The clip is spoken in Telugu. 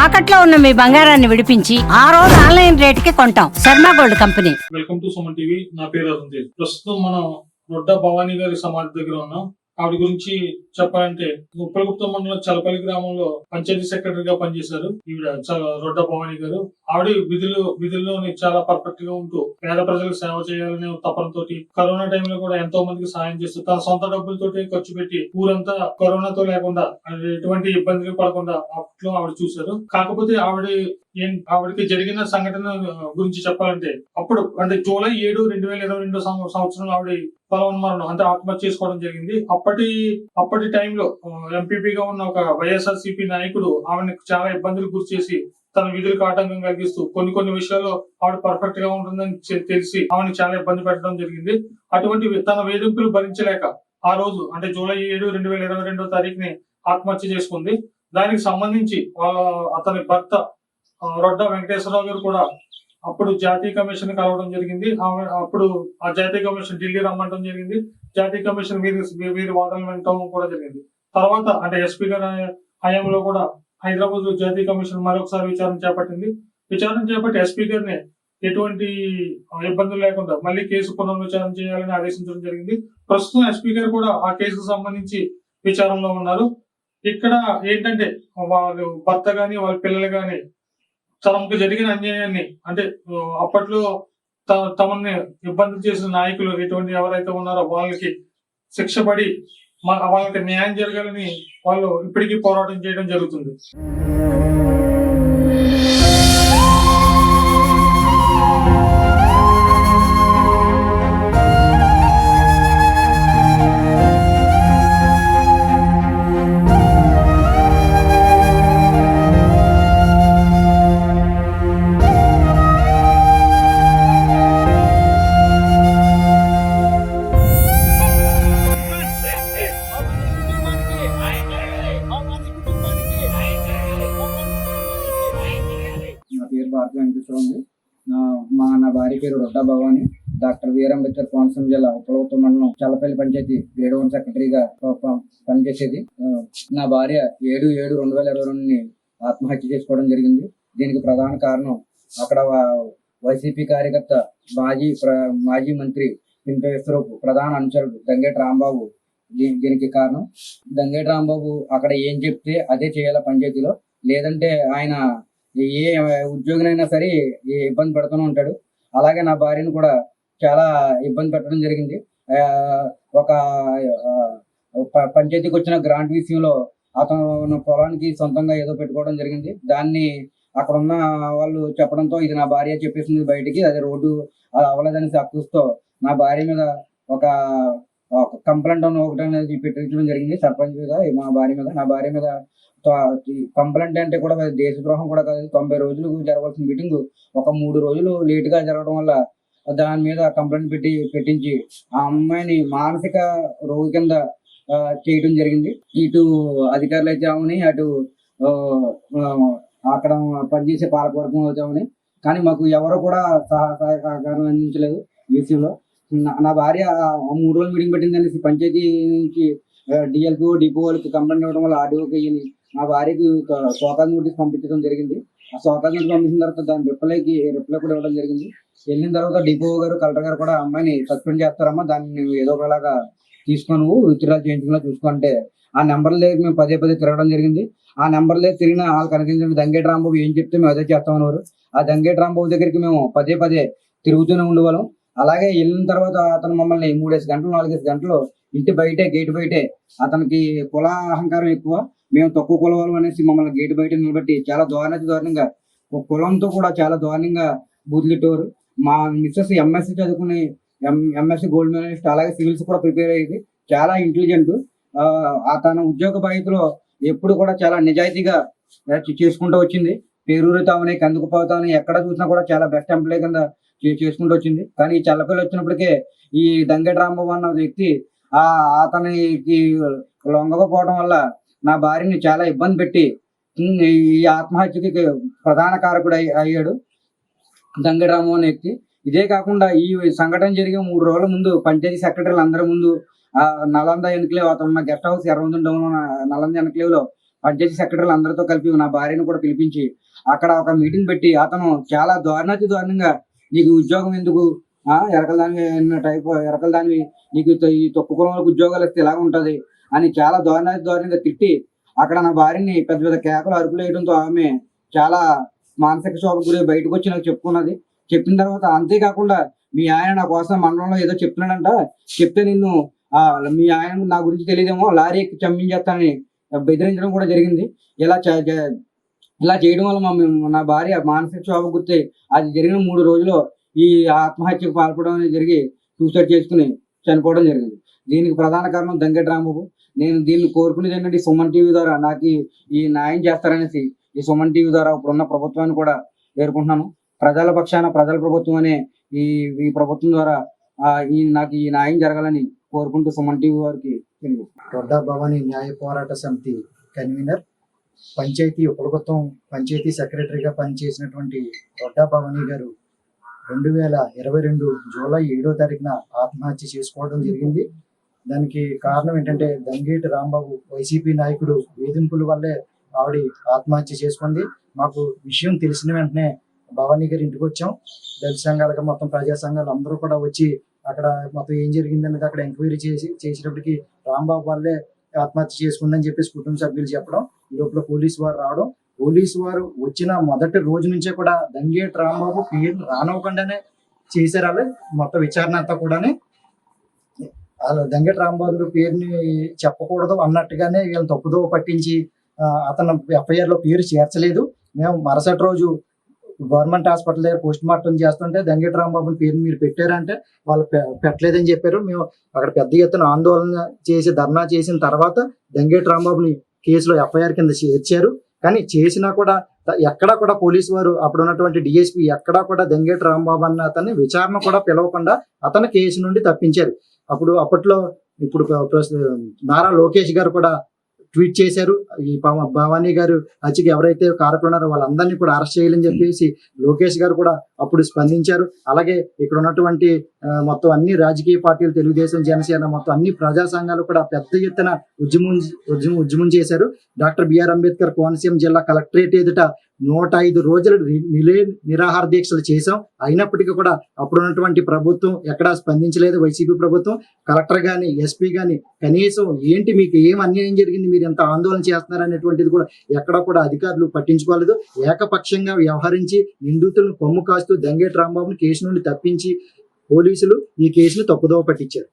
తాకట్లో ఉన్న మీ బంగారాన్ని విడిపించి ఆ రోజు ఆన్లైన్ రేటుకి కొంటాం. Sharma gold company. Welcome to Suman TV. నా పేరు అరుణ్. ప్రస్తుతం మనం రొడ్డ భవానీ గారి సమాధి దగ్గర ఉన్నాం. ఆవిడ గురించి చెప్పాలంటే ఉప్పలగుప్తం మండలం చలపల్లి గ్రామంలో పంచాయతీ సెక్రటరీగా పనిచేశారు ఈవిడ రొడ్డ భవానీ గారు. ఆవిడ విధుల్లోని చాలా పర్ఫెక్ట్ గా ఉంటూ పేద ప్రజలకు సేవ చేయాలనే తపనతోటి కరోనా టైంలో కూడా ఎంతో మందికి సాయం చేస్తూ తన సొంత డబ్బులతోటి ఖర్చు పెట్టి ఊరంతా కరోనాతో లేకుండా ఎటువంటి ఇబ్బందులు పడకుండా అప్పట్లో ఆవిడ చూశారు. కాకపోతే ఆవిడకి జరిగిన సంఘటన గురించి చెప్పాలంటే అప్పుడు అంటే జూలై 7, 2022 సంవత్సరంలో ఆవిడ పొలవన్మరణం అంటే ఆత్మహత్య చేసుకోవడం జరిగింది. అప్పటి టైంలో ఎంపీపీగా ఉన్న ఒక వైఎస్ఆర్సీపీ నాయకుడు ఆవిడని చాలా ఇబ్బందులు గురి చేసి తన విధులకు ఆటంకం కలిగిస్తూ కొన్ని విషయాల్లో ఆవిడ పర్ఫెక్ట్ గా ఉంటుందని తెలిసి ఆవిడని చాలా ఇబ్బంది పెట్టడం జరిగింది. అటువంటి తన వేధింపులు భరించలేక ఆ రోజు అంటే జూలై 7, 2022 తారీఖుని ఆత్మహత్య చేసుకుంది. దానికి సంబంధించి అతని భర్త రొడ్డ వెంకటేశ్వరరావు గారు కూడా అప్పుడు జాతీయ కమిషన్ కలవడం జరిగింది. అప్పుడు ఆ జాతీయ కమిషన్ ఢిల్లీ రమ్మంటం జరిగింది. జాతీయ కమిషన్ వీరి వాదనలు వినటం కూడా జరిగింది. తర్వాత అంటే ఎస్పీ గారి హయాంలో కూడా హైదరాబాద్ జాతీయ కమిషన్ మరొకసారి విచారణ చేపట్టి ఎస్పీ గారిని ఎటువంటి ఇబ్బందులు లేకుండా మళ్ళీ కేసు పునర్విచారణ చేయాలని ఆదేశించడం జరిగింది. ప్రస్తుతం ఎస్పీ గారు కూడా ఆ కేసుకు సంబంధించి విచారణలో ఉన్నారు. ఇక్కడ ఏంటంటే వాళ్ళ భర్త గాని వాళ్ళ పిల్లలు గాని తమకు జరిగిన అన్యాయాన్ని అంటే అప్పట్లో తమని ఇబ్బంది చేసిన నాయకులు ఎవరైతే ఉన్నారో వాళ్ళకి శిక్ష పడి వాళ్ళకి న్యాయం జరగాలని వాళ్ళు ఇప్పటికీ పోరాటం చేయడం జరుగుతుంది. నా భార్య పేరు రొడ్డ భవాని. Doctor BR. అంబేద్కర్ కోనసీమ జిల్లా ఉప్పలగుప్తం మండలం చల్లపల్లి పంచాయతీ గ్రేడ్ 1 సెక్రటరీగా పనిచేసేది. నా భార్య 7/7/2022 ఆత్మహత్య చేసుకోవడం జరిగింది. దీనికి ప్రధాన కారణం అక్కడ వైసీపీ కార్యకర్త మాజీ మంత్రి పింపేశ్వరపు ప్రధాన అనుచరుడు దంగేటి రాంబాబు దీనికి కారణం. దంగేటి రాంబాబు అక్కడ ఏం చెప్తే అదే చేయాల పంచాయతీలో, లేదంటే ఆయన ఏ ఉద్యోగినైనా సరే ఇబ్బంది పెడుతూనే ఉంటాడు. అలాగే నా భార్యను కూడా చాలా ఇబ్బంది పెట్టడం జరిగింది. ఒక పంచాయతీకి వచ్చిన గ్రాంట్ విషయంలో అతను పొలానికి సొంతంగా ఏదో పెట్టుకోవడం జరిగింది. దాన్ని అక్కడ ఉన్న వాళ్ళు చెప్పడంతో ఇది నా భార్య చెప్పేసింది బయటికి, అది రోడ్డు అది అవ్వలేదని అక్కుస్తో నా భార్య మీద ఒక కంప్లైంట్ ఒకటి అనేది పెట్టించడం జరిగింది సర్పంచ్ మీద. నా భార్య మీద కంప్లైంట్ అంటే కూడా దేశద్రోహం కూడా కాదు. 90 రోజులు జరగాల్సిన మీటింగ్ ఒక 3 రోజులు లేట్ గా జరగడం వల్ల దాని మీద కంప్లైంట్ పెట్టించి ఆ అమ్మాయిని మానసిక రోగి కింద చేయడం జరిగింది. ఇటు అధికారులు అయితే అవని, అటు అక్కడ పనిచేసే పాలకవర్గం అవుతామని, కానీ మాకు ఎవరు కూడా సహకారం అందించలేదు ఈ విషయంలో. నా భార్య 3 రోజులు మీటింగ్ పెట్టిందనేసి పంచాయతీ నుంచి డిఎల్పీ డిపోకి కంప్లైంట్ ఇవ్వడం వల్ల ఆర్డీఓకి నా భార్యకి సోకాజ్ నోటీస్ పంపించడం జరిగింది. ఆ సోకాజ్ నోటీస్ పంపించిన తర్వాత దాని రిప్లై కూడా ఇవ్వడం జరిగింది. వెళ్ళిన తర్వాత డిపో గారు కలెక్టర్ గారు కూడా అమ్మాయిని సస్పెండ్ చేస్తారమ్మా, దాన్ని ఏదో ఒకలాగా తీసుకొని విత్డ్రా చేయించుకున్నా చూసుకుంటే ఆ నెంబర్ లేదు. మేము పదే తిరగడం జరిగింది. ఆ నెంబర్ లేదు తిరిగిన వాళ్ళు కనిపించిన దంగేటి రాంబాబు ఏం చెప్తే మేము అదే చేస్తామన్నారు. ఆ దంగేటి రాంబాబు దగ్గరికి మేము పదే తిరుగుతూనే ఉండేవాళ్ళం. అలాగే వెళ్ళిన తర్వాత అతను మమ్మల్ని 4 గంటలు ఇంటి బయటే గేటు బయటే, అతనికి కుల అహంకారం ఎక్కువ, మేము తక్కువ కుల వాళ్ళు అనేసి మమ్మల్ని గేటు బయట నిలబెట్టి చాలా దారుణంగా కులంతో కూడా చాలా దారుణంగా బూతులెట్టేవారు. మా మిస్సెస్ ఎంఎస్సీ చదువుకుని ఎంఎస్సీ గోల్డ్ మెడలిస్ట్, అలాగే సివిల్స్ కూడా ప్రిపేర్ అయ్యేది. చాలా ఇంటెలిజెంట్. తన ఉద్యోగ బాధ్యతలో ఎప్పుడు కూడా చాలా నిజాయితీగా చేసుకుంటూ వచ్చింది. పేరూరు తామని, కందుకుపోతామని ఎక్కడ చూసినా కూడా చాలా బెస్ట్ ఎంప్లాయ్ కింద చేసుకుంటూ వచ్చింది. కానీ ఈ చల్లపల్లి వచ్చినప్పటికే ఈ దంగేటి రాంబాబు అన్న వ్యక్తి అతనికి లొంగకపోవడం వల్ల నా భార్యని చాలా ఇబ్బంది పెట్టి ఈ ఆత్మహత్యకి ప్రధాన కారకుడు అయ్యాడు దంగేటి రాంబాబు అనే వ్యక్తి. ఇదే కాకుండా ఈ సంఘటన జరిగే 3 రోజుల ముందు పంచాయతీ సెక్రటరీలు అందరి ముందు నలంద ఎన్క్లేవ్ అతను ఉన్న గెస్ట్ హౌస్ ఎర్రవంతం డౌన్ నలంద ఎన్క్లేవ్ లో పంచాయతీ సెక్రటరీలు అందరితో కలిపి నా భార్యను కూడా పిలిపించి అక్కడ ఒక మీటింగ్ పెట్టి అతను చాలా దారుణాతి దారుణంగా నీకు ఉద్యోగం ఎందుకు, ఎరకల దానివి నీకు ఈ తక్కువ కులంలోకి ఉద్యోగాలు ఇస్తే ఎలా ఉంటది అని చాలా దారుణంగా తిట్టి అక్కడ నా భార్యని పెద్ద పెద్ద కేకలు అరుపులు వేయడంతో ఆమె చాలా మానసిక శోభకు గురి బయటకు వచ్చి నాకు చెప్పుకున్నది. చెప్పిన తర్వాత అంతేకాకుండా మీ ఆయన నా కోసం మండలంలో ఏదో చెప్తున్నాడంట, చెప్తే నిన్ను మీ ఆయన నా గురించి తెలియదేమో లారీ ఎక్కి చంపించేస్తానని బెదిరించడం కూడా జరిగింది. ఇలా చేయడం వల్ల నా భార్య మానసిక శోభకు గుర్తి అది జరిగిన 3 రోజుల్లో ఈ ఆత్మహత్యకు పాల్పడడం అనేది జరిగి సూసైడ్ చేసుకుని చనిపోవడం జరిగింది. దీనికి ప్రధాన కారణం దంగెటి రాంబాబు. నేను దీన్ని కోరుకునేది ఏంటంటే సుమన్ టీవీ ద్వారా నాకు ఈ న్యాయం చేస్తారనేసి ఈ సుమన్ టీవీ ద్వారా ఇప్పుడున్న ప్రభుత్వాన్ని కూడా వేరుకుంటున్నాను. ప్రజల పక్షాన ప్రజల ప్రభుత్వం అనే ఈ ప్రభుత్వం ద్వారా నాకు ఈ న్యాయం జరగాలని కోరుకుంటూ సుమన్ టీవీ వారికి తెలియదు. రొడ్డా భవానీ న్యాయ పోరాట సమితి కన్వీనర్, పంచాయతీ ఉపప్రభుత్వం పంచాయతీ సెక్రటరీగా పనిచేసినటువంటి రొడ్డా భవానీ గారు 2022 జూలై 7వ తారీఖున ఆత్మహత్య చేసుకోవడం జరిగింది. దానికి కారణం ఏంటంటే దంగేటి రాంబాబు వైసీపీ నాయకుడు వేధింపుల వల్లే ఆవిడ ఆత్మహత్య చేసుకుంది. మాకు విషయం తెలిసిన వెంటనే భవానీ గారి ఇంటికి వచ్చాం. దళిత సంఘాలుగా మొత్తం ప్రజా సంఘాలు అందరూ కూడా వచ్చి అక్కడ మొత్తం ఏం జరిగింది అనేది అక్కడ ఎంక్వైరీ చేసేటప్పటికి రాంబాబు వల్లే ఆత్మహత్య చేసుకుందని చెప్పేసి కుటుంబ సభ్యులు చెప్పడం, ఈ లోపల పోలీసు వారు రావడం. పోలీసు వారు వచ్చిన మొదటి రోజు నుంచే కూడా దంగేటి రాంబాబు పేరు రానివ్వకుండానే చేశారు. వాళ్ళు మొత్తం విచారణ అంతా కూడా వాళ్ళు దంగేటి రాంబాబు పేరుని చెప్పకూడదు అన్నట్టుగానే వీళ్ళని తప్పుదో పట్టించి అతను FIR లో పేరు చేర్చలేదు. మేము మరుసటి రోజు గవర్నమెంట్ హాస్పిటల్ దగ్గర పోస్ట్ మార్టం చేస్తుంటే దంగేటి రాంబాబుని పేరు మీరు పెట్టారంటే వాళ్ళు పెట్టలేదని చెప్పారు. మేము అక్కడ పెద్ద ఎత్తున ఆందోళన చేసి ధర్నా చేసిన తర్వాత దంగేటి రాంబాబుని కేసులో FIR కింద చేర్చారు. కానీ చేసినా కూడా ఎక్కడా కూడా పోలీసు వారు అప్పుడు ఉన్నటువంటి DSP ఎక్కడా కూడా దంగేటి రాంబాబు అన్న అతన్ని విచారణ కూడా పిలవకుండా అతను కేసు నుండి తప్పించారు. అప్పట్లో ఇప్పుడు నారా లోకేష్ గారు కూడా ట్వీట్ చేశారు, ఈ భవానీ గారు హత్యకి ఎవరైతే కారకులు ఉన్నారో వాళ్ళందరినీ కూడా అరెస్ట్ చేయాలని చెప్పేసి లోకేష్ గారు కూడా అప్పుడు స్పందించారు. అలాగే ఇక్కడ ఉన్నటువంటి మొత్తం అన్ని రాజకీయ పార్టీలు, తెలుగుదేశం, జనసేన, మొత్తం అన్ని ప్రజా సంఘాలు కూడా పెద్ద ఎత్తున ఉద్యమం చేశారు. డాక్టర్ BR అంబేద్కర్ కోనసీమ జిల్లా కలెక్టరేట్ ఎదుట 105 రోజులు నిరాహార దీక్షలు చేశాం. అయినప్పటికీ కూడా అప్పుడున్నటువంటి ప్రభుత్వం ఎక్కడా స్పందించలేదు. వైసీపీ ప్రభుత్వం, కలెక్టర్ గాని SP గాని కనీసం ఏంటి మీకు ఏం అన్యాయం జరిగింది, మీరు ఎంత ఆందోళన చేస్తున్నారు అనేటువంటిది కూడా ఎక్కడా కూడా అధికారులు పట్టించుకోలేదు. ఏకపక్షంగా వ్యవహరించి నిందితులను కొమ్ము కాస్తూ దంగేటి రాంబాబుని కేసు నుండి తప్పించి పోలీసులు ఈ కేసును తప్పుదోవ పట్టించారు.